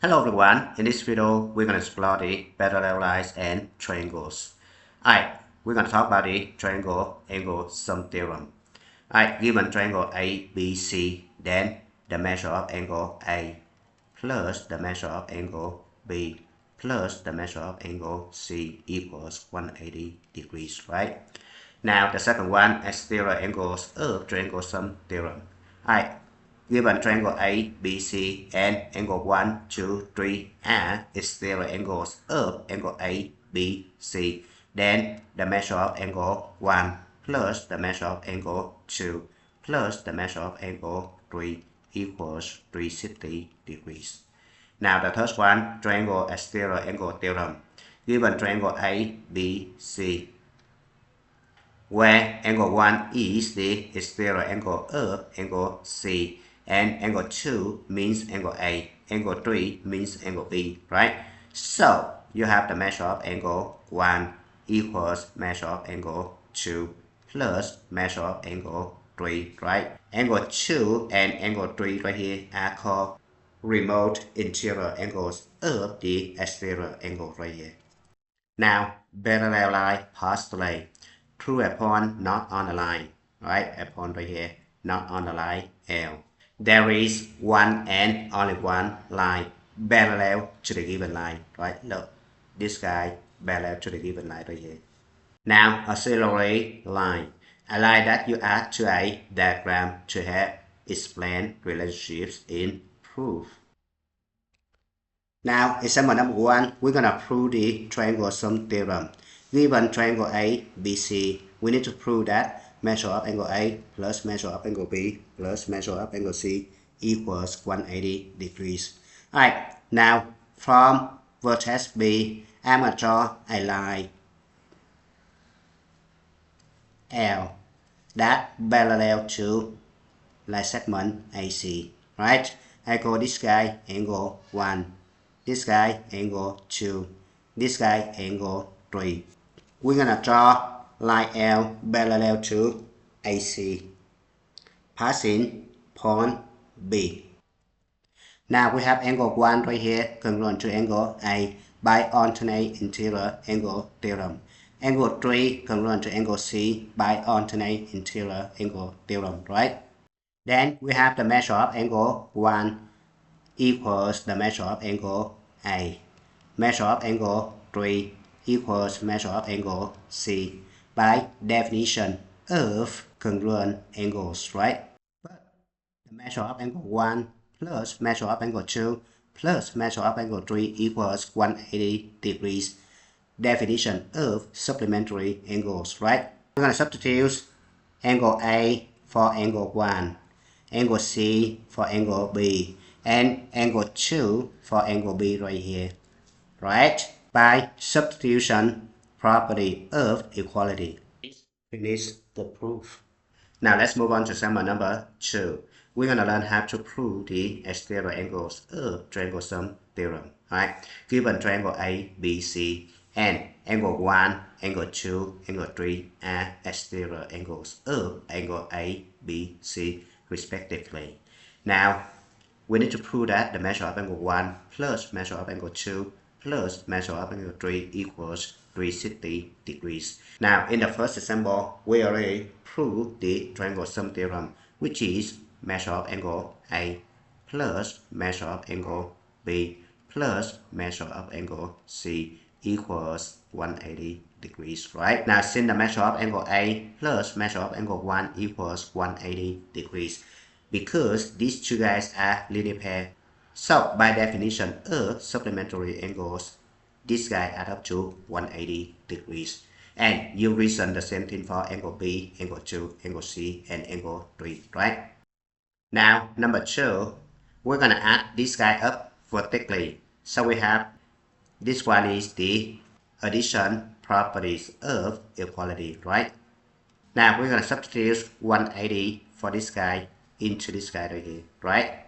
Hello everyone, in this video we're going to explore the parallel lines and triangles. Alright, we're going to talk about the Triangle Angle Sum Theorem. Alright, given triangle ABC, then the measure of angle A plus the measure of angle B plus the measure of angle C equals 180 degrees, right? Now the second one, exterior angles of Triangle Sum Theorem. Alright, given triangle A, B, C, and angle 1, 2, 3 are exterior angles of angle A, B, C, then the measure of angle 1 plus the measure of angle 2 plus the measure of angle 3 equals 360 degrees. Now the third one, triangle exterior angle theorem. Given triangle A, B, C, where angle 1 is the exterior angle of angle C, and angle 2 means angle A, angle 3 means angle B, right? So you have the measure of angle 1 equals measure of angle 2 plus measure of angle 3, right? Angle 2 and angle 3 right here are called remote interior angles of the exterior angle right here. Now, parallel line postulate. True upon not on the line, right? Upon right here, not on the line L. There is one and only one line parallel to the given line, right? Look, this guy parallel to the given line right here. Now, auxiliary line, a line that you add to a diagram to help explain relationships in proof. Now, example number 1, we're going to prove the triangle sum theorem. Given triangle A, B, C, we need to prove that measure of angle A plus measure of angle B plus measure of angle C equals 180 degrees. Alright, now from vertex B, I'm going to draw a line L that parallel to line segment AC, right? I call this guy angle 1. This guy angle 2, this guy angle 3. We're gonna draw line L parallel to AC, passing point B. Now we have angle 1 right here congruent to angle A by alternate interior angle theorem. Angle 3 congruent to angle C by alternate interior angle theorem, right? Then we have the measure of angle 1 equals the measure of angle A. Measure of angle 3 equals measure of angle C by definition of congruent angles, right? But the measure of angle 1 plus measure of angle 2 plus measure of angle 3 equals 180 degrees. Definition of supplementary angles, right? We're going to substitute angle A for angle 1, angle C for angle B, and angle 2 for angle B right here, right? By substitution property of equality. Finish the proof. Now let's move on to example number 2. We're going to learn how to prove the exterior angles of triangle sum theorem, right? Given triangle A, B, C, and angle 1, angle 2, angle 3 are exterior angles of angle A, B, C respectively. Now, we need to prove that the measure of angle 1 plus measure of angle 2 plus measure of angle 3 equals 360 degrees. Now, in the first example, we already proved the triangle sum theorem, which is measure of angle A plus measure of angle B plus measure of angle C equals 180 degrees, right? Now, since the measure of angle A plus measure of angle 1 equals 180 degrees, because these two guys are linear pair, so by definition of supplementary angles, this guy add up to 180 degrees. And you reason the same thing for angle B, angle 2, angle C, and angle 3, right? Now, number 2, we're going to add this guy up vertically. So we have this one is the addition properties of equality, right? Now we're going to substitute 180 for this guy into this guy right here, right?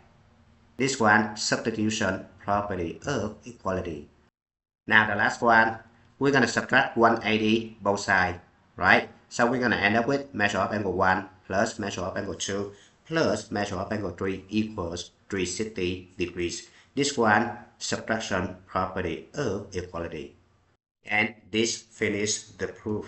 This one, substitution property of equality. Now the last one, we're going to subtract 180 both sides, right? So we're going to end up with measure of angle 1 plus measure of angle 2 plus measure of angle 3 equals 360 degrees. This one, subtraction property of equality. And this finishes the proof.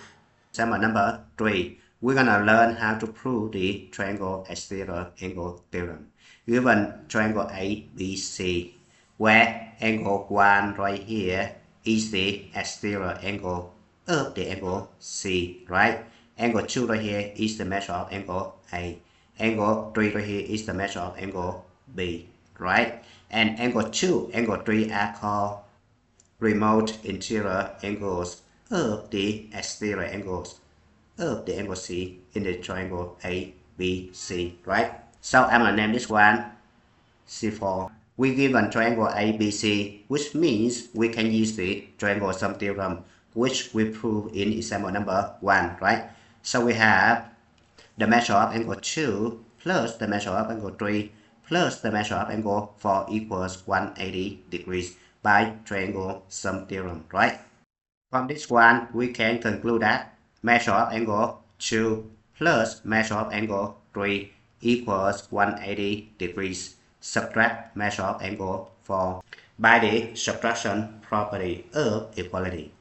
Example number 3. We're gonna learn how to prove the triangle exterior angle theorem. Given triangle ABC, where angle 1 right here is the exterior angle of the angle C, right? Angle 2 right here is the measure of angle A. Angle 3 right here is the measure of angle B, right? And angle 2, angle 3 are called remote interior angles of the exterior angles of the angle C in the triangle ABC, right? So I'm gonna name this one C4. We given triangle ABC, which means we can use the triangle sum theorem, which we prove in example number 1, right? So we have the measure of angle 2 plus the measure of angle 3 plus the measure of angle 4 equals 180 degrees by triangle sum theorem, right? From this one, we can conclude that measure of angle 2 plus measure of angle 3 equals 180 degrees. Subtract measure of angle 4 by the subtraction property of equality.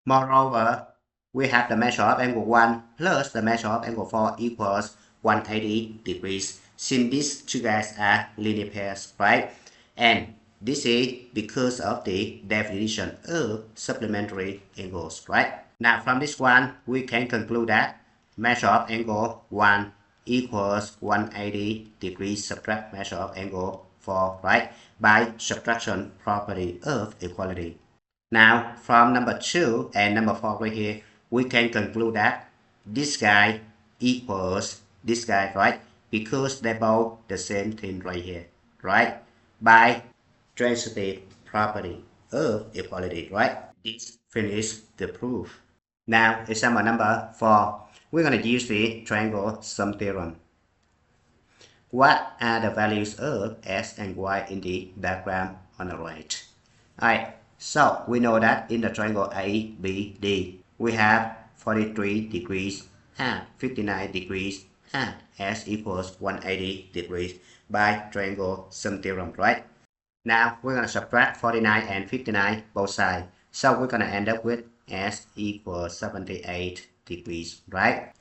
Moreover, we have the measure of angle 1 plus the measure of angle 4 equals 180 degrees. Since these two guys are linear pairs, right? And this is because of the definition of supplementary angles, right? Now from this one, we can conclude that measure of angle 1 equals 180 degrees subtract measure of angle 4, right? By subtraction property of equality. Now, from number 2 and number 4 right here, we can conclude that this guy equals this guy, right? Because they're both the same thing right here, right? By transitive property of equality, right? This finishes the proof. Now, example number 4, we're going to use the triangle sum theorem. What are the values of x and y in the diagram on the right? Alright, so we know that in the triangle ABD, we have 43 degrees and 59 degrees and s equals 180 degrees by triangle sum theorem, right? Now we're going to subtract 49 and 59 both sides. So we're going to end up with s equals 78 degrees, right?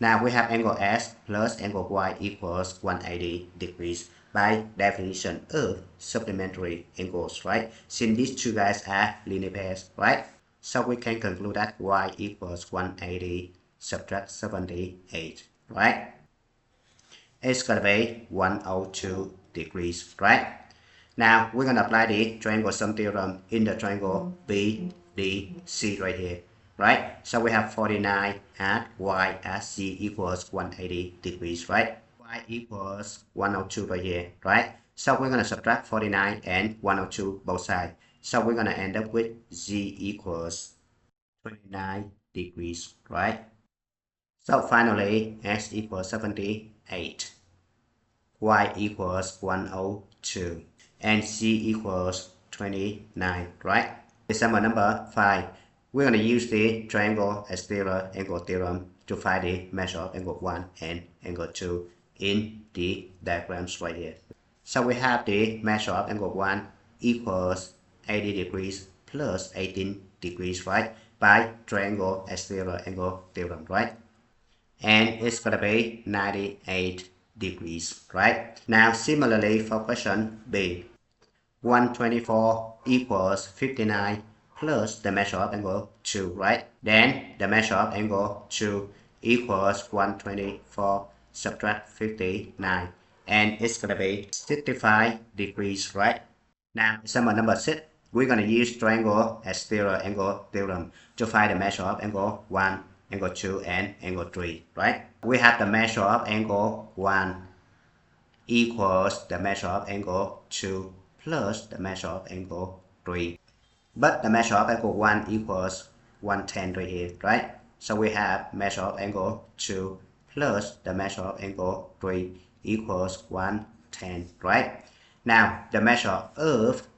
Now we have angle s plus angle y equals 180 degrees by definition of supplementary angles, right? Since these two guys are linear pairs, right? So we can conclude that y equals 180 subtract 78, right? It's gonna be 102 degrees, right? Now we're gonna apply the triangle sum theorem in the triangle BDC right here, right? So we have 49 at y at z equals 180 degrees, right? Y equals 102 right here, right? So we're gonna subtract 49 and 102 both sides. So we're gonna end up with z equals 29 degrees, right? So finally, x equals 78, y equals 102, and z equals 29, right? Example number 5. We're going to use the triangle exterior angle theorem to find the measure of angle 1 and angle 2 in the diagrams right here. So we have the measure of angle 1 equals 80 degrees plus 18 degrees, right? By triangle exterior angle theorem, right? And it's going to be 98 degrees, right? Now similarly for question B, 124 equals 59 plus the measure of angle 2, right? Then the measure of angle 2 equals 124 subtract 59, and it's gonna be 65 degrees, right? Now example number 6, we're gonna use triangle exterior angle theorem to find the measure of angle 1, angle 2, and angle 3, right? We have the measure of angle 1 equals the measure of angle 2 plus the measure of angle 3. But the measure of angle 1 equals 110 right here, right? So we have measure of angle 2 plus the measure of angle 3 equals 110, right? Now the measure of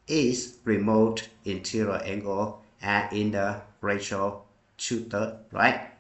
is remote interior angle and in the ratio 2/3, right?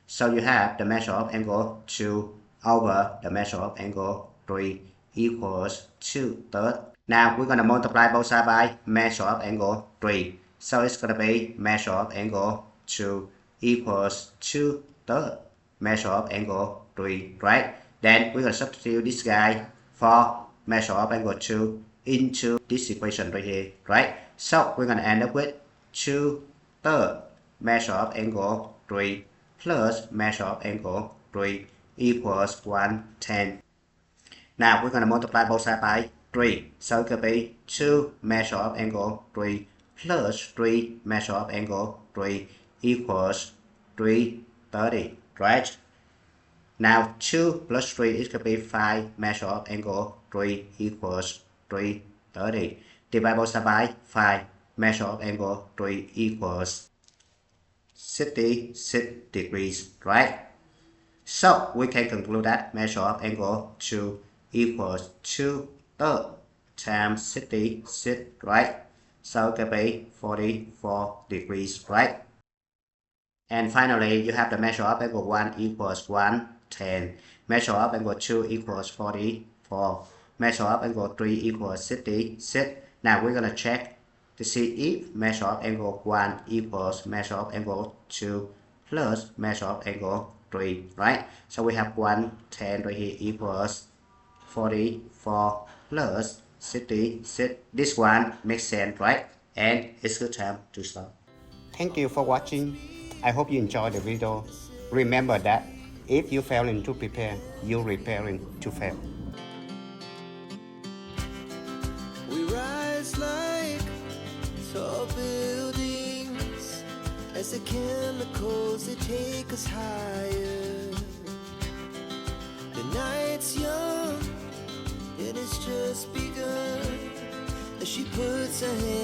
So you have the measure of angle 2 over the measure of angle 3 equals 2/3. Now we're going to multiply both sides by measure of angle 3. So it's going to be measure of angle 2 equals 2/3 measure of angle 3, right? Then we're going to substitute this guy for measure of angle 2 into this equation right here, right? So we're going to end up with 2/3 measure of angle 3 plus measure of angle 3 equals 1/10. Now we're going to multiply both sides by 3. So it could be 2 measure of angle 3 plus 3 measure of angle 3 equals 3/30, right? Now 2 plus 3, it could be 5 measure of angle 3 equals 3/30. Divide both sides by 5, measure of angle 3 equals 66 degrees, right? So we can conclude that measure of angle 2 equals 2/3 times 66, right? So it could be 44 degrees, right? And finally, you have the measure of angle 1 equals 110. Measure of angle 2 equals 44. Measure of angle 3 equals 66. Now we're going to check to see if measure of angle 1 equals measure of angle 2 plus measure of angle 3, right? So we have 110 right here equals 44 plus 66. This one makes sense, right? And it's good time to stop. Thank you for watching. I hope you enjoyed the video. Remember that if you failing to prepare, you're preparing to fail. We rise like tall buildings as the chemicals they take us higher. The night's young and it's just begun as she puts her hand